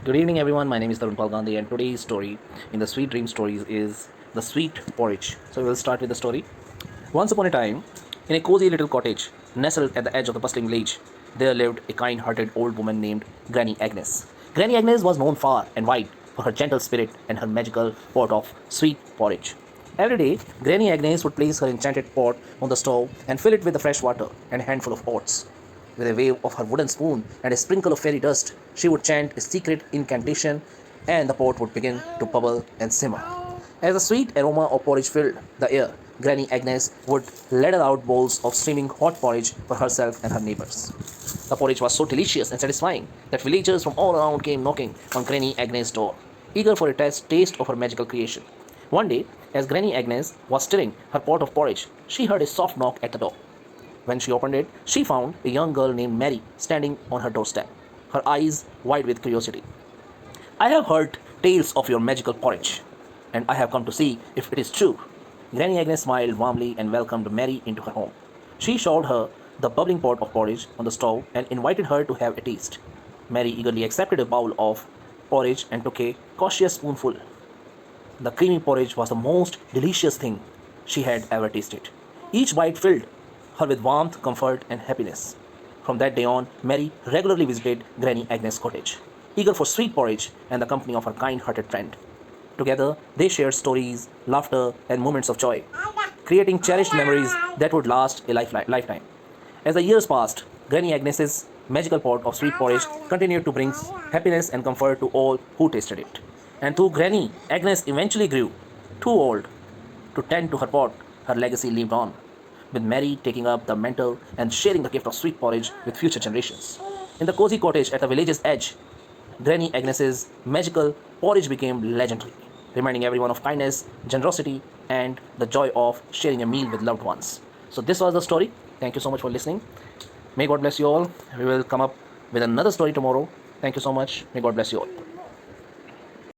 Good evening, everyone. My name is Tarun Pal Gandhi, and today's story in the Sweet Dream Stories is the sweet porridge. So, we'll start with the story. Once upon a time, in a cozy little cottage nestled at the edge of the bustling village, there lived a kind hearted old woman named Granny Agnes. Granny Agnes was known far and wide for her gentle spirit and her magical pot of sweet porridge. Every day, Granny Agnes would place her enchanted pot on the stove and fill it with the fresh water and a handful of oats. With a wave of her wooden spoon and a sprinkle of fairy dust, she would chant a secret incantation, and the pot would begin to bubble and simmer. As the sweet aroma of porridge filled the air, Granny Agnes would ladle out bowls of steaming hot porridge for herself and her neighbors. The porridge was so delicious and satisfying that villagers from all around came knocking on Granny Agnes' door, eager for a taste of her magical creation. One day, as Granny Agnes was stirring her pot of porridge, she heard a soft knock at the door. When she opened it, she found a young girl named Mary standing on her doorstep, her eyes wide with curiosity. I have heard tales of your magical porridge, and I have come to see if it is true. Granny Agnes smiled warmly and welcomed Mary into her home. She showed her the bubbling pot of porridge on the stove and invited her to have a taste. Mary eagerly accepted a bowl of porridge and took a cautious spoonful. The creamy porridge was the most delicious thing she had ever tasted. Each bite filled her with warmth, comfort, and happiness. From that day on, Mary regularly visited Granny Agnes' cottage, eager for sweet porridge and the company of her kind hearted friend. Together, they shared stories, laughter, and moments of joy, creating cherished memories that would last a lifetime. As the years passed, Granny Agnes's magical pot of sweet porridge continued to bring happiness and comfort to all who tasted it. And though Granny Agnes eventually grew too old to tend to her pot, her legacy lived on, with Mary taking up the mantle and sharing the gift of sweet porridge with future generations. In the cozy cottage at the village's edge, Granny Agnes's magical porridge became legendary, reminding everyone of kindness, generosity, and the joy of sharing a meal with loved ones. So, this was the story. Thank you so much for listening. May God bless you all. We will come up with another story tomorrow. Thank you so much. May God bless you all.